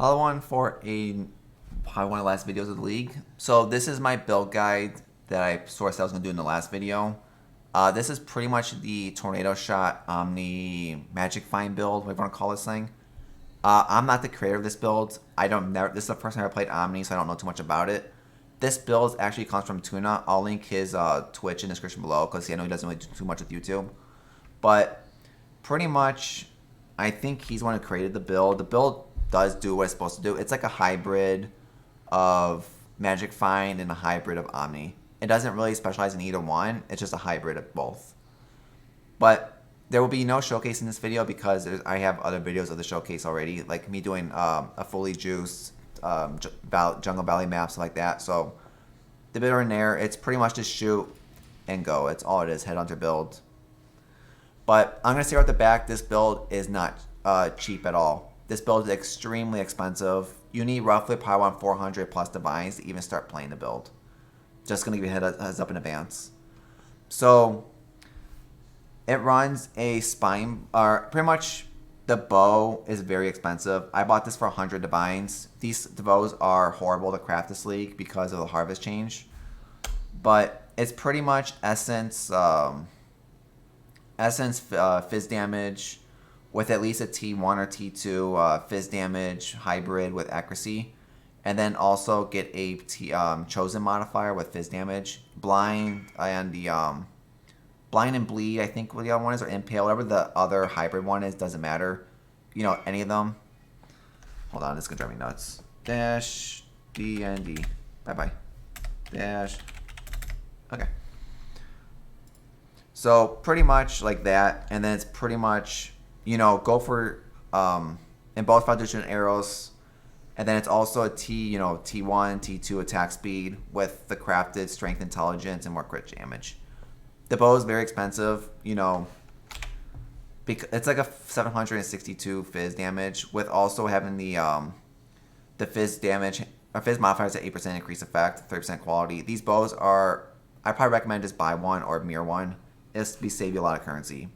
Another one for probably one of the last videos of the league. So this is my build guide that I sort of said I was going to do in the last video. This is pretty much the Tornado Shot Omni Magic Find build, whatever you want to call this thing. I'm not the creator of this build. This is the first time I played Omni, so I don't know too much about it. This build actually comes from Tuna. I'll link his Twitch in the description below because I know he doesn't really do too much with YouTube. But pretty much, I think he's the one who created the build. The build does do what it's supposed to do. It's like a hybrid of Magic Find and a hybrid of Omni. It doesn't really specialize in either one. It's just a hybrid of both. But there will be no showcase in this video because I have other videos of the showcase already, like me doing a fully juiced Jungle Valley map, stuff like that. So the bit in there, it's pretty much just shoot and go. It's all it is, headhunter build. But I'm going to say right at the back, this build is not cheap at all. This build is extremely expensive. You need roughly probably around 400 plus divines to even start playing the build. Just going to give you a heads up in advance. So it runs a spine, or pretty much the bow is very expensive. I bought this for 100 divines. These bows are horrible to craft this league because of the harvest change. But it's pretty much essence fizz damage with at least a T1 or T2 fizz damage hybrid with accuracy. And then also get a chosen modifier with fizz damage. Blind and the Blind and Bleed, I think what the other one is, or Impale, whatever the other hybrid one is, doesn't matter. You know, any of them. Hold on, this is going to drive me nuts. Dash, D, and D. Bye-bye. Dash. Okay. So, pretty much like that. And then it's pretty much, you know, go for, in both foundation arrows. And then it's also a T1, T2 attack speed with the crafted strength, intelligence, and more crit damage. The bow is very expensive, you know, because it's like a 762 fizz damage with also having the fizz damage, or fizz modifiers at 8% increase effect, 30% quality. These bows are, I probably recommend just buy one or mirror one. It'll save you a lot of currency.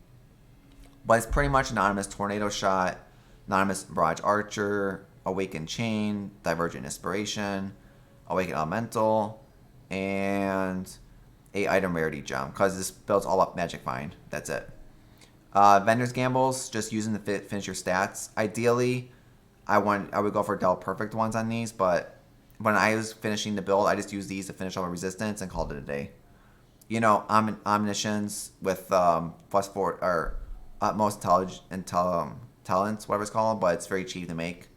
But it's pretty much anonymous Tornado Shot, anonymous Barrage Archer, Awakened Chain, Divergent Inspiration, Awakened Elemental, and a item rarity gem, because this builds all up Magic Find. That's it. Vendor's Gambles, just using the finish your stats. Ideally, I would go for double perfect ones on these, but when I was finishing the build, I just used these to finish all my resistance and called it a day. You know, omniscience with plus 4 or utmost talents, whatever it's called, but it's very cheap to make.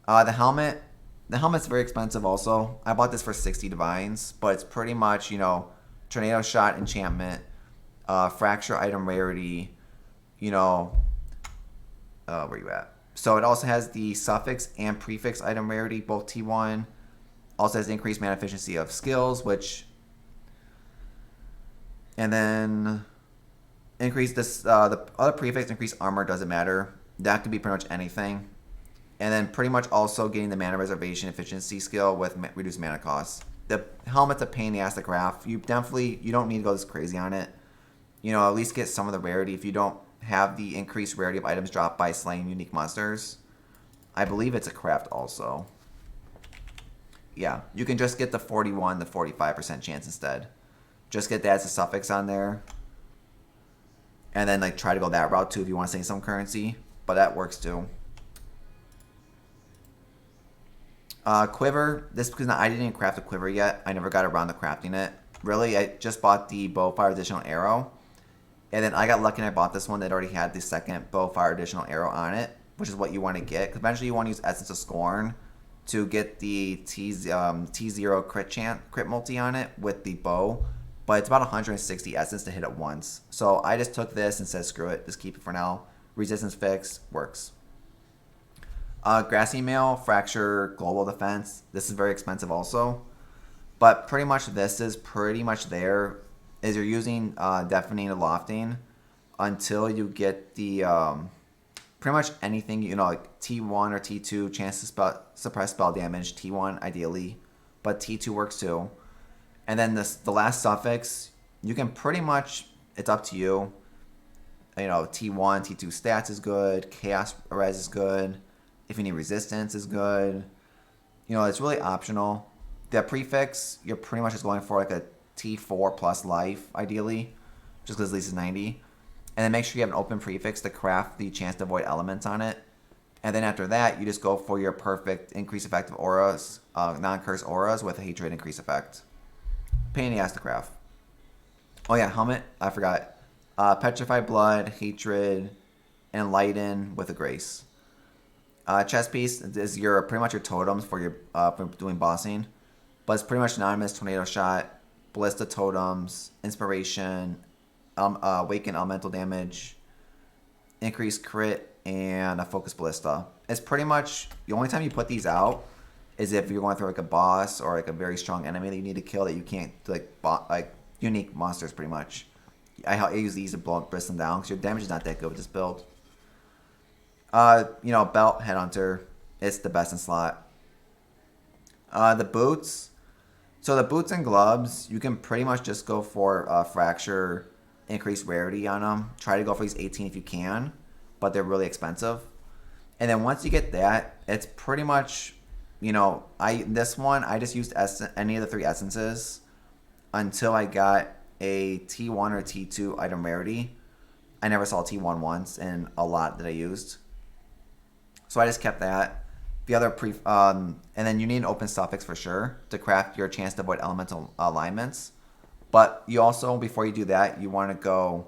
The helmet's very expensive also. I bought this for 60 divines, but it's pretty much, you know, Tornado Shot enchantment, fracture item rarity, you know, where you at? So it also has the suffix and prefix item rarity, both T1. Also has increased mana efficiency of skills, and then increase this, the other prefix, increase armor, doesn't matter. That could be pretty much anything. And then pretty much also getting the mana reservation efficiency skill with reduced mana costs. The helmet's a pain in the ass to craft. You don't need to go this crazy on it. You know, at least get some of the rarity if you don't have the increased rarity of items dropped by slaying unique monsters. I believe it's a craft also. Yeah, you can just get the 41 to 45% chance instead. Just get that as a suffix on there. And then like try to go that route too if you want to save some currency. But that works too. Quiver, this because I didn't craft a quiver yet. I never got around to crafting it. Really, I just bought the Bowfire additional arrow. And then I got lucky and I bought this one that already had the second Bowfire additional arrow on it, which is what you want to get. Because eventually you want to use Essence of Scorn to get the T0 crit multi on it with the bow. But it's about 160 Essence to hit it once. So I just took this and said, screw it, just keep it for now. Resistance fix, works. Grassy Mail, Fracture, Global Defense. This is very expensive also. But pretty much this is pretty much there. Is you're using Deafening and Lofting until you get the pretty much anything, you know, like T1 or T2, chance to suppress spell damage. T1 ideally, but T2 works too. And then the last suffix, you can pretty much, it's up to you. You know, T1, T2 stats is good. Chaos Res is good. If you need resistance is good. You know, it's really optional. The prefix, you're pretty much just going for like a T4 plus life, ideally, just because at least it's 90. And then make sure you have an open prefix to craft the chance to avoid elements on it. And then after that, you just go for your perfect increase effective auras, non-curse auras with a hatred increase effect. Pain in the ass to craft. Oh yeah, helmet, I forgot. Petrified Blood, Hatred, Enlighten with a Grace. Chest piece is pretty much your totems for your for doing bossing, but it's pretty much anonymous tornado shot, ballista totems, inspiration, awaken elemental damage, increased crit, and a focus ballista. It's pretty much the only time you put these out is if you're going through like a boss or like a very strong enemy that you need to kill that you can't like unique monsters pretty much. I use these to burst them down because your damage is not that good with this build. You know, belt, headhunter, it's the best in slot. The boots. So the boots and gloves, you can pretty much just go for fracture, increased rarity on them. Try to go for these 18 if you can, but they're really expensive. And then once you get that, it's pretty much, you know, I just used any of the 3 essences until I got a T1 or T2 item rarity. I never saw T1 once in a lot that I used. So I just kept that. The other and then you need an open suffix for sure to craft your chance to avoid elemental alignments. But you also, before you do that, you want to go,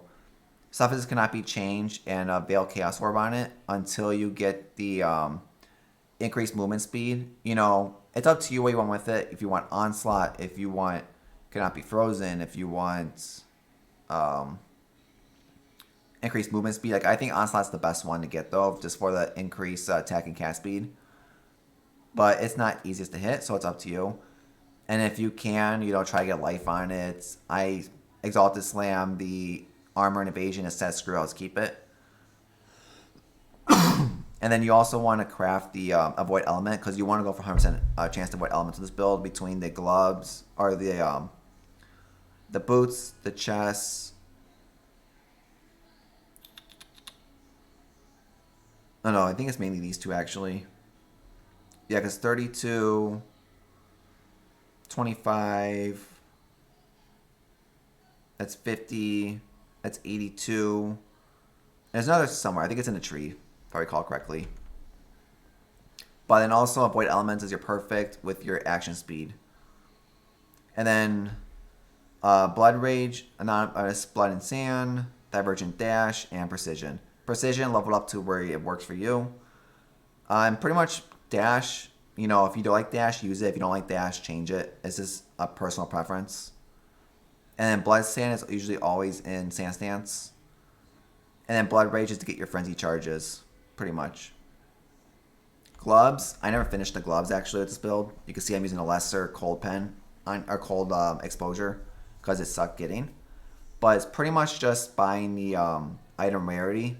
suffixes cannot be changed and Veil Chaos Orb on it until you get the increased movement speed. You know, it's up to you what you want with it. If you want Onslaught, if you want cannot be frozen, if you want increased movement speed. Like I think Onslaught's the best one to get though, just for the increased attack and cast speed. But it's not easiest to hit, so it's up to you. And if you can, you know, try to get life on it. I Exalted Slam, the armor and evasion is set screw, let's keep it. And then you also want to craft the avoid element because you want to go for 100% chance to avoid elements in this build between the gloves or the boots, the chest. No, I think it's mainly these 2 actually. Yeah, because 32, 25, that's 50, that's 82. There's another somewhere. I think it's in a tree, if I recall correctly. But then also avoid elements is your perfect with your action speed. And then Blood Rage, Anonymous Blood and Sand, Divergent Dash, and Precision. Precision leveled up to where it works for you. And pretty much Dash, you know, if you don't like Dash, use it. If you don't like Dash, change it. It's just a personal preference. And then Blood Sand is usually always in Sand Stance. And then Blood Rage is to get your frenzy charges, pretty much. Gloves, I never finished the gloves actually with this build. You can see I'm using a lesser cold pen, or cold exposure, because it sucked getting. But it's pretty much just buying the item rarity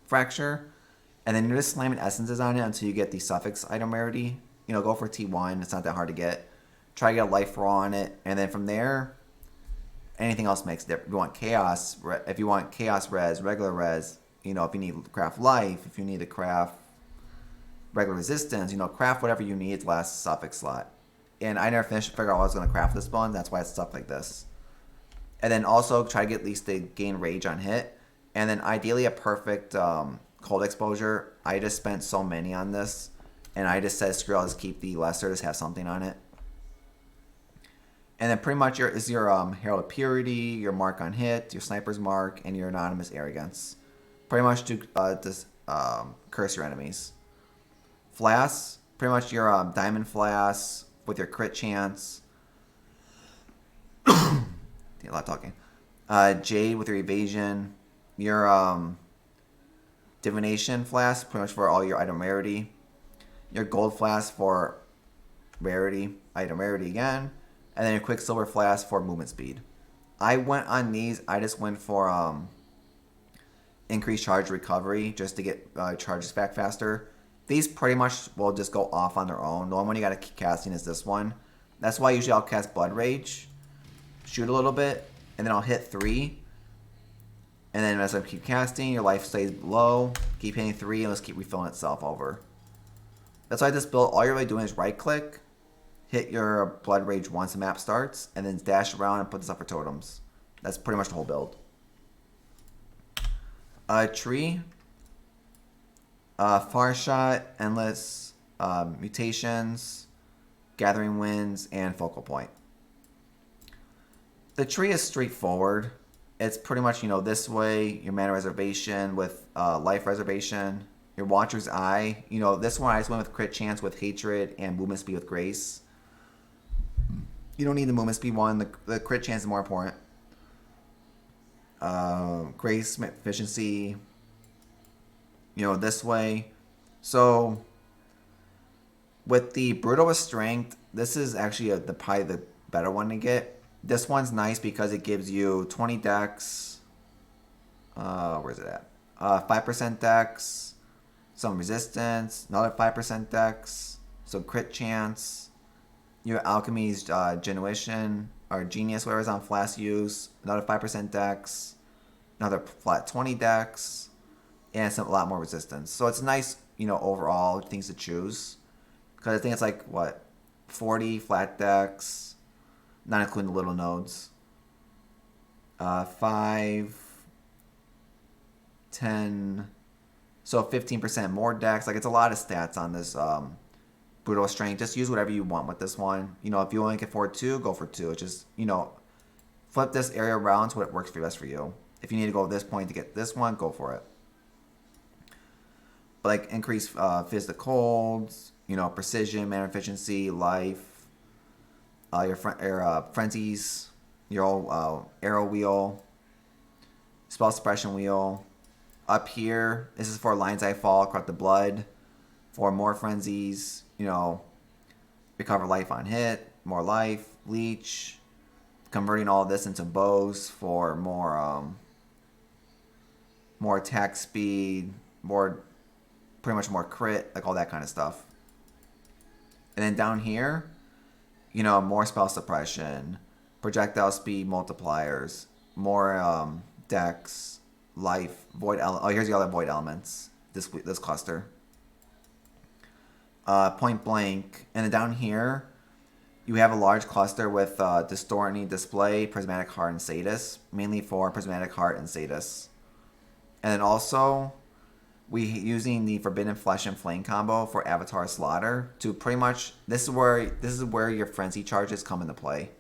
fracture, and then you're just slamming essences on it until you get the suffix item rarity. You know, go for T1. It's not that hard to get. Try to get a life raw on it, and then from there, anything else makes difference. If you want chaos, if you want chaos res, regular res, you know, if you need to craft life, if you need to craft regular resistance, you know, craft whatever you need to last suffix slot. And I never finished to figure out how I was going to craft this one. That's why it's stuff like this. And then also try to get at least to gain rage on hit. And then ideally a perfect cold exposure. I just spent so many on this. And I just said, screw it, I'll just keep the lesser, just have something on it. And then pretty much your Herald of Purity, your mark on hit, your sniper's mark, and your anonymous arrogance. Pretty much to curse your enemies. Flasks, pretty much your diamond flasks with your crit chance. A lot of talking. Jade with your evasion. Your divination flask, pretty much for all your item rarity. Your gold flask for rarity, item rarity again. And then your quicksilver flask for movement speed. I went on these, I just went for increased charge recovery just to get charges back faster. These pretty much will just go off on their own. The only one you gotta keep casting is this one. That's why usually I'll cast Blood Rage, shoot a little bit, and then I'll hit 3. And then as I keep casting, your life stays low. Keep hitting 3, and let's keep refilling itself over. That's why this build, all you're really doing is right click, hit your Blood Rage once the map starts, and then dash around and put this up for totems. That's pretty much the whole build. Tree. Far Shot, Endless, Mutations, Gathering Winds, and Focal Point. The tree is straightforward. It's pretty much, this way, your mana reservation with life reservation, your Watcher's Eye. This one I just went with crit chance with Hatred and movement speed with Grace. You don't need the movement speed one. The crit chance is more important. Grace efficiency. This way. So with the Brutal with Strength, this is actually probably the better one to get. This one's nice because it gives you 20 dex. Where's it at? 5% dex, some resistance, another 5% dex, some crit chance. Your Alchemy's Genuition or Genius, whatever is on Flasks use, another 5% dex, another flat 20 dex, and a lot more resistance. So it's nice, overall things to choose. Because I think it's like, 40 flat dex, not including the little nodes. 5, 10, so 15% more dex. Like, it's a lot of stats on this Brutal Strength. Just use whatever you want with this one. If you only can afford 2, go for 2. It's just, flip this area around to what works for best for you. If you need to go at this point to get this one, go for it. But like increase physical colds, precision, mana efficiency, life, your frenzies, your arrow wheel, spell suppression wheel. Up here, this is for Lion's Eye Fall, corrupt the blood, for more frenzies, recover life on hit, more life, leech, converting all of this into bows for more attack speed, pretty much more crit, like all that kind of stuff. And then down here, more spell suppression, projectile speed multipliers, more dex, life, void element. Oh, here's the other void elements. This cluster. Point blank, and then down here, you have a large cluster with Distorting Display, Prismatic Heart, and Sadist, mainly for Prismatic Heart and Sadist. And then also, we using the Forbidden Flesh and Flame combo for Avatar Slaughter to pretty much this is where your frenzy charges come into play,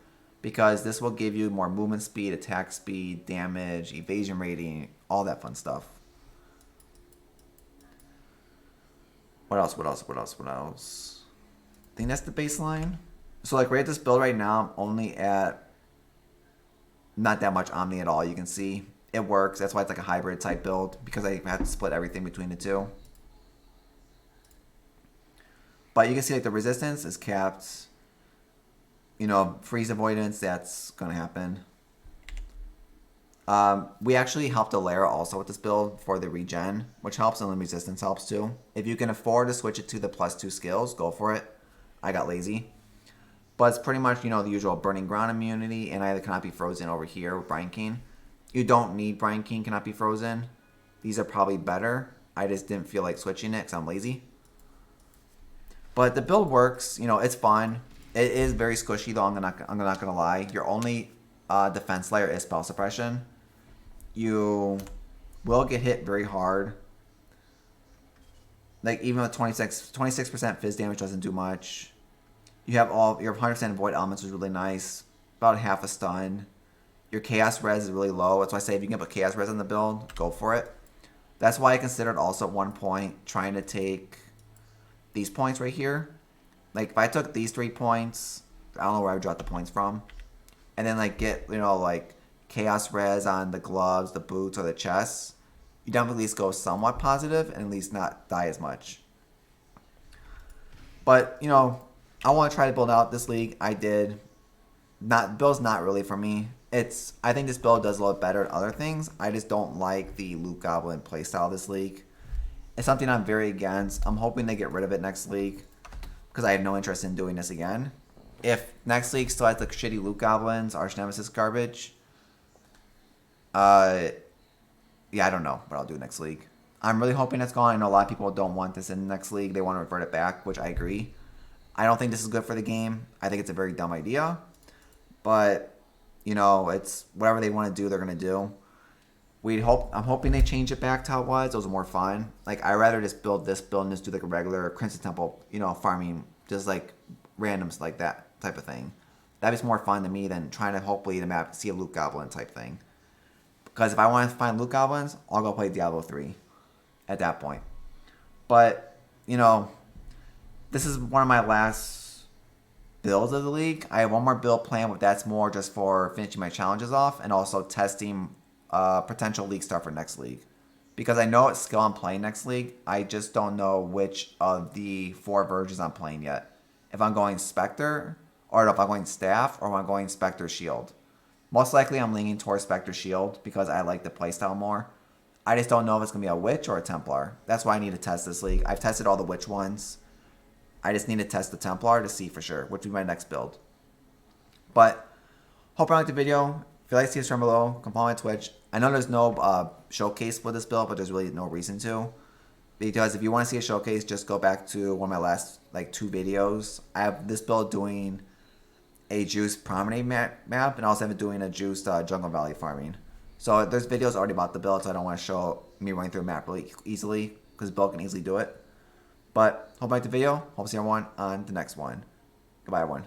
because this will give you more movement speed, attack speed, damage, evasion rating, all that fun stuff. What else? I think that's the baseline. So like right at this build right now, I'm only at not that much Omni at all. You can see it works. That's why it's like a hybrid type build, because I have to split everything between the two. But you can see like the resistance is capped. Freeze avoidance, that's gonna happen. We actually helped Alara also with this build for the regen, which helps, and then resistance helps too. If you can afford to switch it to the +2 skills, go for it. I got lazy. But it's pretty much, the usual Burning Ground immunity, and either cannot be frozen over here with Brine King. You don't need Brine King, cannot be frozen. These are probably better. I just didn't feel like switching it because I'm lazy. But the build works. It's fun. It is very squishy though. I'm not gonna lie. Your only defense layer is spell suppression. You will get hit very hard. Like even with 26% fizz damage doesn't do much. You have your 100% void elements, which is really nice. About half a stun. Your chaos res is really low. That's why I say if you can put chaos res on the build, go for it. That's why I considered also at one point trying to take these points right here. Like if I took these 3 points, I don't know where I would drop the points from, and then like get like chaos res on the gloves, the boots, or the chests, you definitely at least go somewhat positive and at least not die as much. But I want to try to build out this league. I did. Build's not really for me. I think this build does a lot better at other things. I just don't like the Loot Goblin playstyle of this league. It's something I'm very against. I'm hoping they get rid of it next league, because I have no interest in doing this again. If next league still has the shitty Loot Goblins, Arch Nemesis garbage, yeah, I don't know what I'll do next league. I'm really hoping it's gone. I know a lot of people don't want this in the next league. They want to revert it back, which I agree. I don't think this is good for the game. I think it's a very dumb idea. But, you know, it's whatever they want to do, they're going to do. I'm hoping they change it back to how it was. It was more fun. Like, I'd rather just build this build and just do like a regular Crimson Temple, you know, farming, just like randoms like that type of thing. That is more fun to me than trying to hopefully the map see a loot goblin type thing. Because if I want to find loot goblins, I'll go play Diablo 3 at that point. But, you know, this is one of my last builds of the league. I have one more build planned, but that's more just for finishing my challenges off and also testing potential league stuff for next league. Because I know what skill I'm playing next league. I just don't know which of the 4 versions I'm playing yet. If I'm going Spectre, or if I'm going Staff, or if I'm going Spectre Shield. Most likely I'm leaning towards Spectre Shield because I like the playstyle more. I just don't know if it's going to be a Witch or a Templar. That's why I need to test this league. I've tested all the Witch ones. I just need to test the Templar to see for sure, which will be my next build. But, hope you liked the video. If you like to see this from below, come follow my Twitch. I know there's no showcase with this build, but there's really no reason to. Because if you want to see a showcase, just go back to one of my last 2 videos. I have this build doing a juiced promenade map, and I also have it doing a juiced jungle valley farming. So there's videos already about the build, so I don't want to show me running through a map really easily, because the build can easily do it. But hope you liked the video. Hope to see everyone on the next one. Goodbye, everyone.